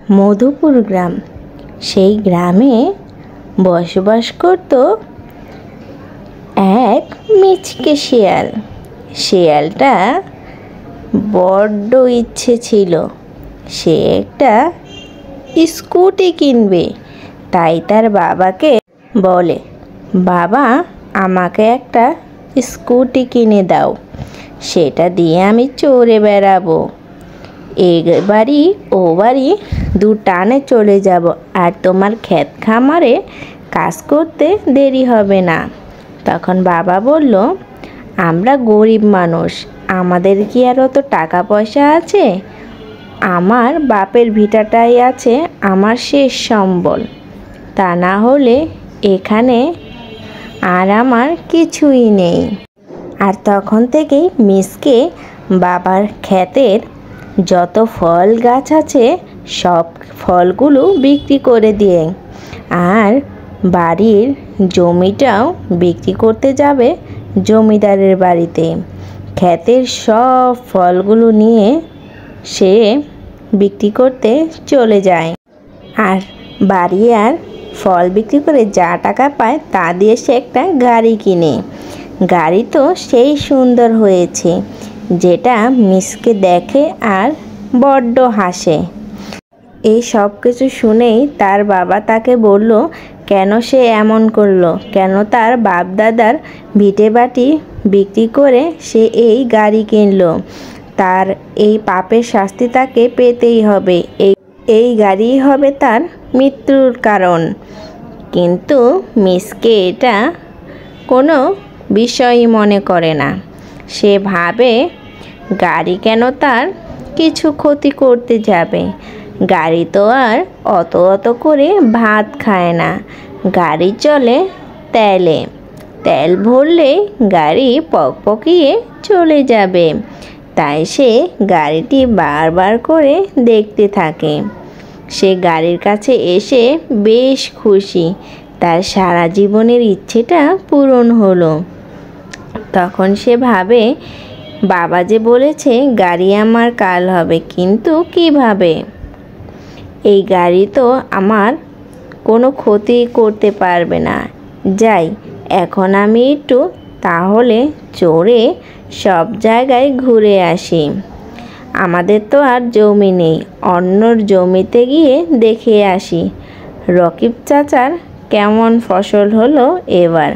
মধুপুর গ্রাম। সেই গ্রামে বসবাস করত এক মিচকে শিয়াল। শিয়ালটা বড্ড ইচ্ছে ছিল সে একটা স্কুটি কিনবে। তাই তার বাবাকে বলে, বাবা আমাকে একটা স্কুটি কিনে দাও, সেটা দিয়ে আমি চড়ে বেড়াবো। এই বাড়ি ও বাড়ি দু টানে চলে যাব, আর তোমার ক্ষেত খামারে কাজ করতে দেরি হবে না। তখন বাবা বলল, আমরা গরিব মানুষ, আমাদের কি আর অত টাকা পয়সা আছে? আমার বাপের ভিটাটাই আছে আমার শেষ সম্বল, তা না হলে এখানে আর আমার কিছুই নেই। আর তখন থেকেই মিসকে বাবার ক্ষেতের যত ফল গাছ আছে সব ফলগুলো বিক্রি করে দিয়ে আর বাড়ির জমিটাও বিক্রি করতে যাবে জমিদারের বাড়িতে। ক্ষেতের সব ফলগুলো নিয়ে সে বিক্রি করতে চলে যায়। আর বাড়ি আর ফল বিক্রি করে যা টাকা পায় তা দিয়ে সে একটা গাড়ি কিনে। গাড়ি তো সেই সুন্দর হয়েছে যেটা মিসকে দেখে আর বড্ড হাসে। এই সব কিছু শুনেই তার বাবা তাকে বলল, কেন সে এমন করলো, কেন তার বাপ দাদার ভিটে বাটি বিক্রি করে সে এই গাড়ি কিনলো। তার এই পাপের শাস্তি তাকে পেতেই হবে, এই গাড়ি হবে তার মৃত্যুর কারণ। কিন্তু মিসকে এটা কোনো বিষয়ই মনে করে না। সে ভাবে গাড়ি কেন তার কিছু ক্ষতি করতে যাবে। গাড়ি তো আর অত করে ভাত খায় না, গাড়ি চলে তেলে। তেল ভরলে গাড়ি পকপকিয়ে চলে যাবে। তাই সে গাড়িটি বারবার করে দেখতে থাকে। সে গাড়ির কাছে এসে বেশ খুশি, তার সারা জীবনের ইচ্ছেটা পূরণ হলো। তখন সে ভাবে, বাবা যে বলেছে গাড়ি আমার কাল হবে, কিন্তু কিভাবে? এই গাড়ি তো আমার কোনো ক্ষতি করতে পারবে না। যাই, এখন আমি একটু তাহলে চড়ে সব জায়গায় ঘুরে আসি। আমাদের তো আর জমি নেই, অন্যর জমিতে গিয়ে দেখে আসি রকিব চাচার কেমন ফসল হলো এবার।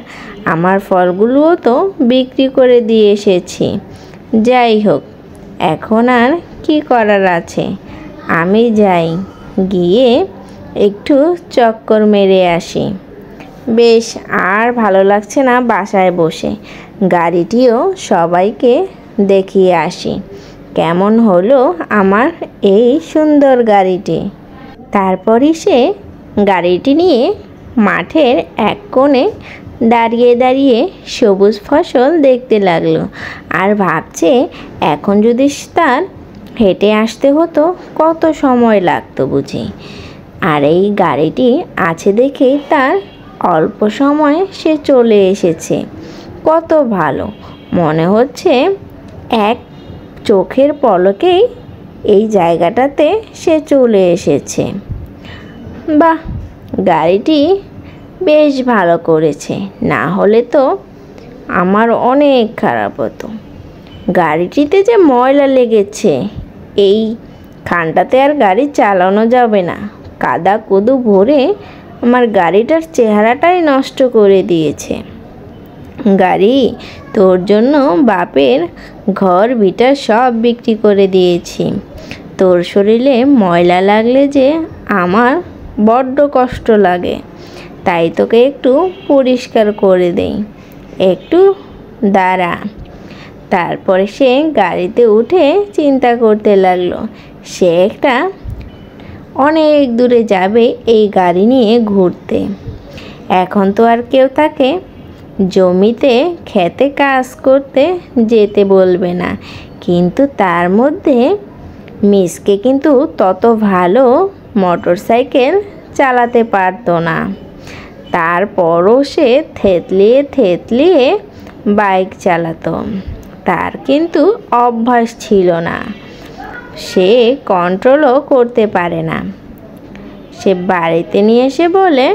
আমার ফলগুলোও তো বিক্রি করে দিয়ে এসেছি। যাই হোক, এখন আর কি করার আছে, আমি যাই, গিয়ে একটু চক্কর মেরে আসি। বেশ, আর ভালো লাগছে না বাসায় বসে, গাড়িটিও সবাইকে দেখিয়ে আসি কেমন হলো আমার এই সুন্দর গাড়িটি। তারপরই সে গাড়িটি নিয়ে মাঠের এক কোণে দাঁড়িয়ে দাঁড়িয়ে সবুজ ফসল দেখতে লাগলো আর ভাবছে, এখন যদি তার হেঁটে আসতে হতো কত সময় লাগতো বুঝি। আর এই গাড়িটি আছে দেখেই তার অল্প সময়ে সে চলে এসেছে। কত ভালো, মনে হচ্ছে এক চোখের পলকেই এই জায়গাটাতে সে চলে এসেছে। বাহ, গাড়িটি বেশ ভালো করেছে, না হলে তো আমার অনেক খারাপ হতো। গাড়িটিতে যে ময়লা লেগেছে, এই খানটাতে আর গাড়ি চালানো যাবে না। কাদা কুদু ভরে আমার গাড়িটার চেহারাটাই নষ্ট করে দিয়েছে। গাড়ি, তোর জন্য বাপের ঘর ভিটা সব বিক্রি করে দিয়েছি। তোর শরীরে ময়লা লাগলে যে আমার বড্ড কষ্ট লাগে, তাই তোকে একটু পরিষ্কার করে দেই, একটু দাঁড়া। তারপরে সে গাড়িতে উঠে চিন্তা করতে লাগলো, সে একটা অনেক দূরে যাবে এই গাড়ি নিয়ে ঘুরতে। এখন তো আর কেউ তাকে জমিতে খেতে কাজ করতে যেতে বলবে না। কিন্তু তার মধ্যে মিসকে কিন্তু তত ভালো মোটর সাইকেল চালাতে পারতো না। তারপরও সে থেতলিয়ে বাইক চালাতো। তার কিন্তু অভ্যাস ছিল না, সে কন্ট্রোলও করতে পারে না। সে বাড়িতে নিয়ে এসে বলে,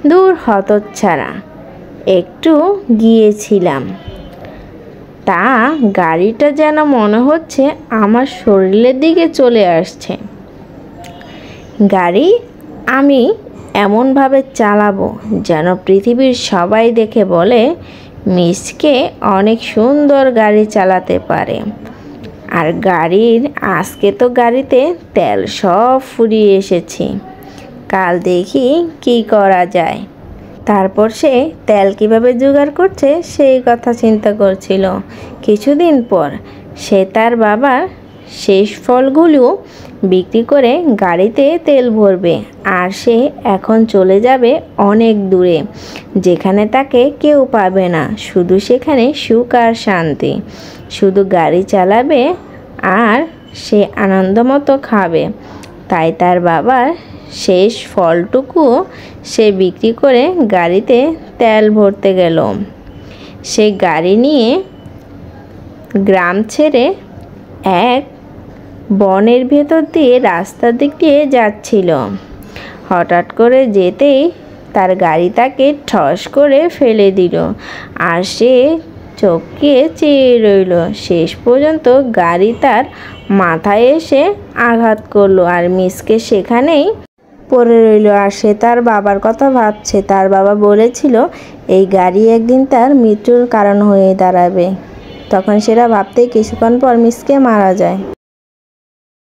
দূর হতচ্ছাড়া, একটু গিয়েছিলাম, তা গাড়িটা যেন মনে হচ্ছে আমার শরীরের দিকে চলে আসছে। গাড়ি আমি এমনভাবে চালাবো যেন পৃথিবীর সবাই দেখে বলে, মিসকে অনেক সুন্দর গাড়ি চালাতে পারে। আর আজকে তো গাড়িতে তেল সব ফুরিয়ে এসেছে, কাল দেখি কি করা যায়। তারপর সে তেল কিভাবে জোগাড় করছে সেই কথা চিন্তা করছিল। কিছুদিন পর সে তার বাবার শেষ ফলগুলো বিক্রি করে গাড়িতে তেল ভরবে, আর সে এখন চলে যাবে অনেক দূরে, যেখানে তাকে কেউ পাবে না। শুধু সেখানে সুখ আর শান্তি। শুধু গাড়ি চালাবে আর সে আনন্দ মতো খাবে। তাই তার বাবার শেষ ফলটুকুও সে বিক্রি করে গাড়িতে তেল ভরতে গেল। সে গাড়ি নিয়ে গ্রাম ছেড়ে এক বনের ভেতর দিয়ে রাস্তার দিক দিয়ে যাচ্ছিল। হঠাৎ করে যেতেই তার গাড়ি তাকে ঠস করে ফেলে দিল, আর সে চোখে চেয়ে রইল। শেষ পর্যন্ত গাড়ি তার মাথায় এসে আঘাত করলো, আর মিসকে সেখানেই পড়ে রইল। আর সে তার বাবার কথা ভাবছে। তার বাবা বলেছিল এই গাড়ি একদিন তার মৃত্যুর কারণ হয়ে দাঁড়াবে। তখন সেটা ভাবতেই কিছুক্ষণ পর মিসকে মারা যায়।